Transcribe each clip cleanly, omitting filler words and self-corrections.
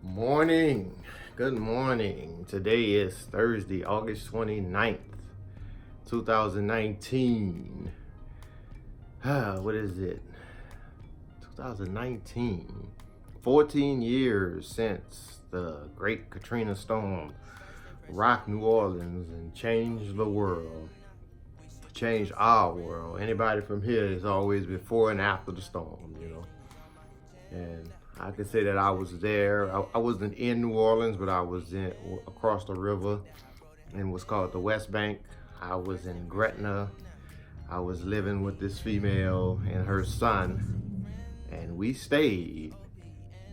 Morning. Good morning. Today is Thursday, August 29th, 2019. What is it? 2019. 14 years since the great Katrina storm rocked New Orleans and changed the world. Changed our world. Anybody from here is always before and after the storm. And I could say that I was there. I wasn't in New Orleans, but I was across the river in what's called the West Bank. I was in Gretna. I was living with this female and her son, and we stayed.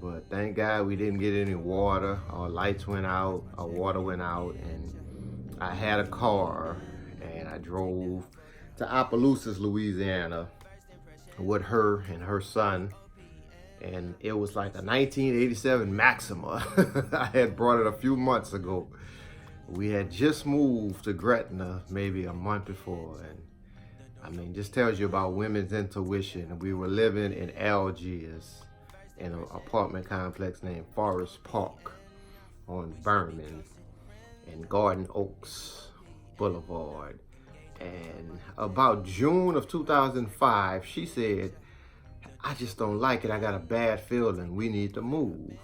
But thank God we didn't get any water. Our lights went out, our water went out, and I had a car, and I drove to Opelousas, Louisiana, with her and her son. And it was like a 1987 Maxima. I had brought it a few months ago. We had just moved to Gretna maybe a month before. And I mean, just tells you about women's intuition. We were living in Algiers in an apartment complex named Forest Park on Vernon and Garden Oaks Boulevard. And about June of 2005, she said, I just don't like it. I got a bad feeling. We need to move.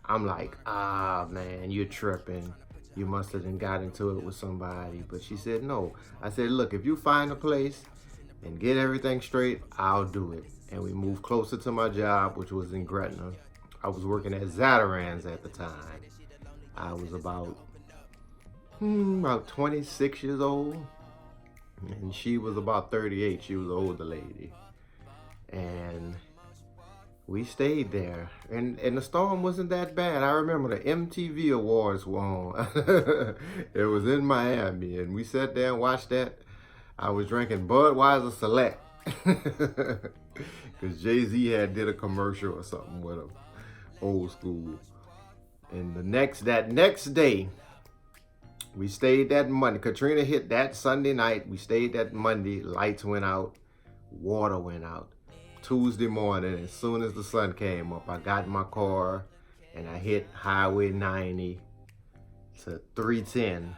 I'm like, man, you're tripping. You must have got into it with somebody. But she said, no. I said, look, if you find a place and get everything straight, I'll do it. And we moved closer to my job, which was in Gretna. I was working at Zatarain's at the time. I was about 26 years old. And she was about 38. She was an older lady. And we stayed there, and the storm wasn't that bad. I remember the MTV Awards were on. It was in Miami, and we sat there and watched that. I was drinking Budweiser Select because Jay-Z had did a commercial or something with them, old school. And that next day, we stayed that Monday. Katrina hit that Sunday night. We stayed that Monday. Lights went out, water went out. Tuesday morning, as soon as the sun came up, I got in my car and I hit Highway 90 to 310.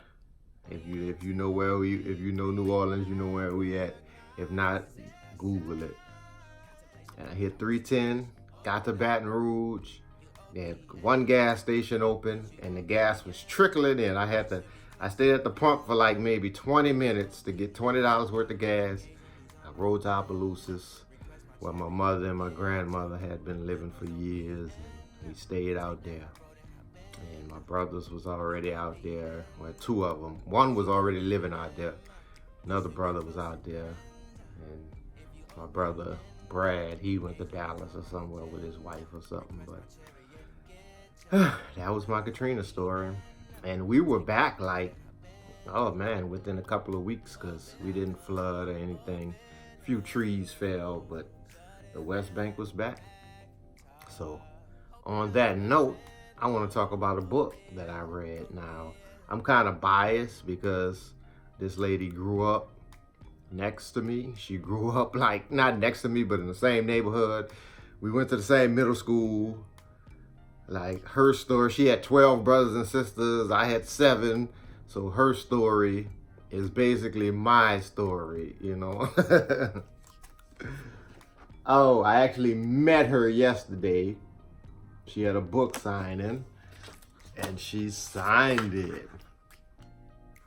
If you know if you know New Orleans, you know where we at. If not, Google it. And I hit 310, got to Baton Rouge. They had one gas station open and the gas was trickling in. I stayed at the pump for like maybe 20 minutes to get $20 worth of gas. I rode to Opelousas, where my mother and my grandmother had been living for years. And we stayed out there. And my brothers was already out there. Well, two of them. One was already living out there. Another brother was out there. And my brother, Brad, he went to Dallas or somewhere with his wife or something. But that was my Katrina story. And we were back like, oh man, within a couple of weeks, because we didn't flood or anything. A few trees fell, but the West Bank was back. So on that note, I want to talk about a book that I read. Now, I'm kind of biased because this lady grew up next to me. She grew up like, not next to me, but in the same neighborhood. We went to the same middle school. Like her story, she had 12 brothers and sisters. I had 7. So her story is basically my story, Oh, I actually met her yesterday. She had a book signing, and she signed it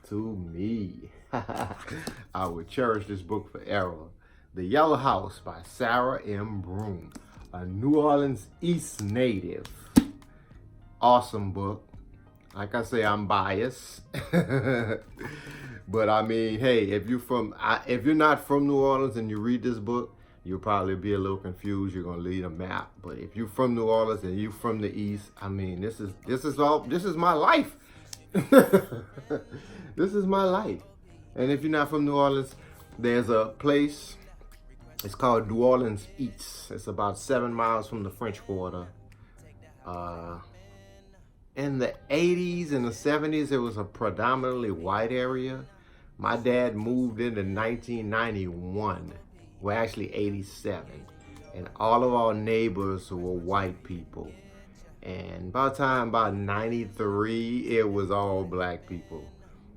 to me. I would cherish this book forever. The Yellow House by Sarah M. Broom, a New Orleans East native. Awesome book. Like I say, I'm biased. But I mean, hey, if you're not from New Orleans and you read this book, you'll probably be a little confused. You're gonna need a map. But if you're from New Orleans and you're from the East, I mean, this is my life. This is my life. And if you're not from New Orleans, there's a place. It's called New Orleans East. It's about 7 miles from the French Quarter. In the 80s and the 70s, it was a predominantly white area. My dad moved in 1991. Well, actually 87. And all of our neighbors were white people. And by the time about 93, it was all black people.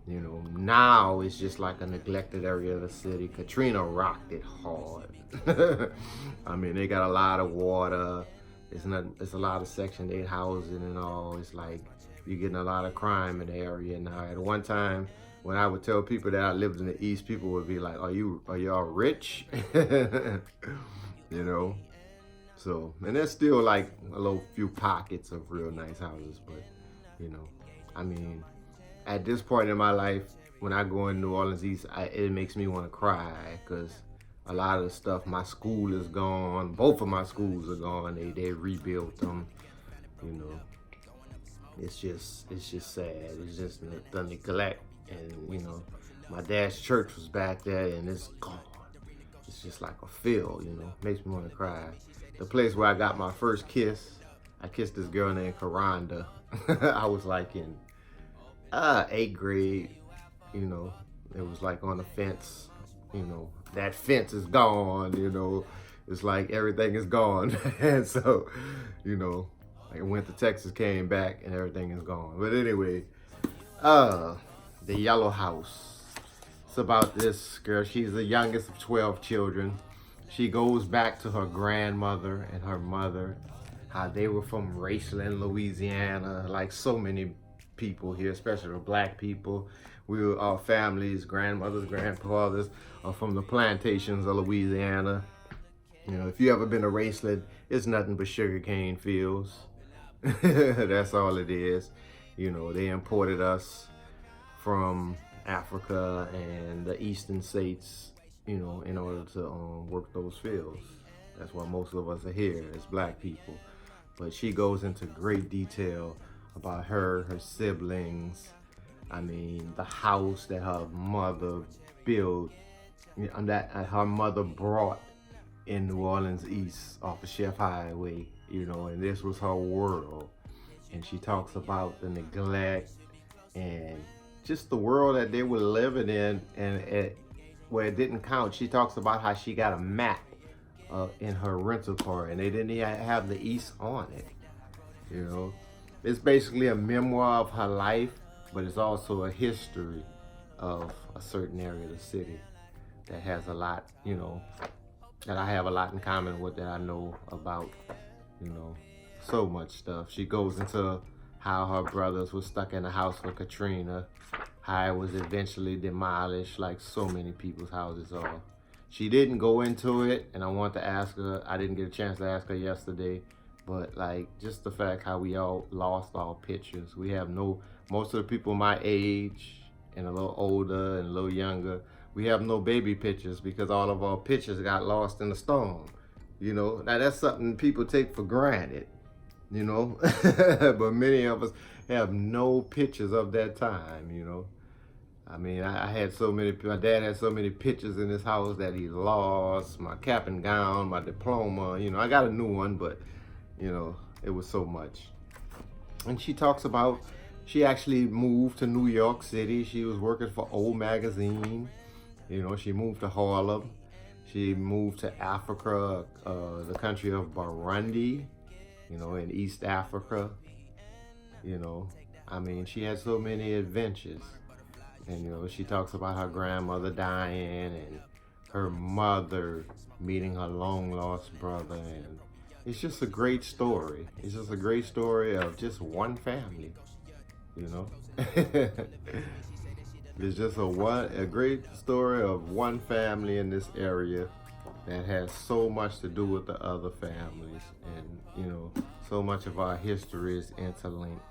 You know, now it's just like a neglected area of the city. Katrina rocked it hard. I mean, they got a lot of water. It's a lot of Section 8 housing and all. It's like you're getting a lot of crime in the area now. At one time, when I would tell people that I lived in the East, people would be like, are y'all rich? You know? So, and there's still like a little few pockets of real nice houses, but you know, I mean, at this point in my life, when I go in New Orleans East, it makes me want to cry because a lot of the stuff, my school is gone. Both of my schools are gone. They rebuilt them. You know, it's just sad. It's just the neglect, and you know, my dad's church was back there, and it's gone. It's just like a field. You know, makes me want to cry. The place where I got my first kiss, I kissed this girl named Karanda. I was like in 8th grade, you know. It was like on the fence, you know. That fence is gone, you know. It's like everything is gone. And so, you know, I went to Texas, came back, and everything is gone. But anyway, The Yellow House. It's about this girl. She's the youngest of 12 children. She goes back to her grandmother and her mother, how they were from Raceland, Louisiana, like so many people here, especially the black people. Our families, grandmothers, grandfathers are from the plantations of Louisiana. You know, if you ever been to Raceland, it's nothing but sugarcane fields. That's all it is. You know, they imported us from Africa and the eastern states, you know, in order to work those fields. That's why most of us are here as black people. But she goes into great detail about her siblings. I mean, the house that her mother built, that her mother brought in New Orleans East off of Chef Highway, you know, and this was her world. And she talks about the neglect and just the world that they were living in, and where it didn't count. She talks about how she got a map in her rental car, and they didn't even have the East on it. You know, it's basically a memoir of her life, but it's also a history of a certain area of the city that has a lot, you know, that I have a lot in common with, that I know about, you know, so much stuff. She goes into how her brothers were stuck in the house with Katrina, how it was eventually demolished like so many people's houses are. She didn't go into it, and I want to ask her, I didn't get a chance to ask her yesterday, but like just the fact how we all lost our pictures. We have most of the people my age and a little older and a little younger, we have no baby pictures because all of our pictures got lost in the storm. You know, now that's something people take for granted, you know, but many of us have no pictures of that time, you know. I mean, my dad had so many pictures in his house that he lost, my cap and gown, my diploma, you know. I got a new one, but, you know, it was so much. And she talks about, she actually moved to New York City. She was working for Old Magazine. You know, she moved to Harlem. She moved to Africa, the country of Burundi, you know, in East Africa. You know, I mean, she had so many adventures. And, you know, she talks about her grandmother dying and her mother meeting her long lost brother. And it's just a great story. It's just a great story of just one family, you know. It's just a great story of one family in this area that has so much to do with the other families. And, you know, so much of our history is interlinked.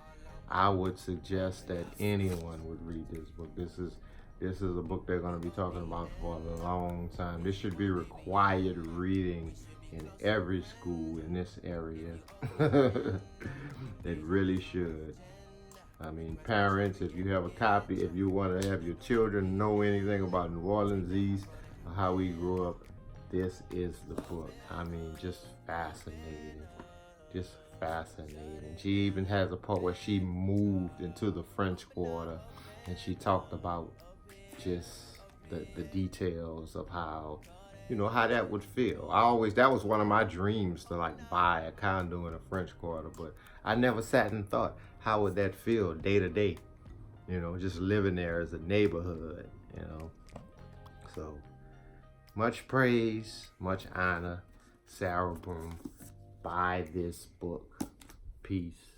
I would suggest that anyone would read this book. This is a book they're going to be talking about for a long time. This should be required reading in every school in this area. It really should. I mean, parents, if you have a copy, if you want to have your children know anything about New Orleans East, or how we grew up, this is the book. I mean, just fascinating. Just fascinating. She even has a part where she moved into the French Quarter, and she talked about just the details of how, you know, how that would feel. That was one of my dreams, to like buy a condo in the French Quarter, but I never sat and thought, how would that feel day to day? You know, just living there as a neighborhood, you know. So, much praise, much honor, Sarah Broom. Buy this book. Peace.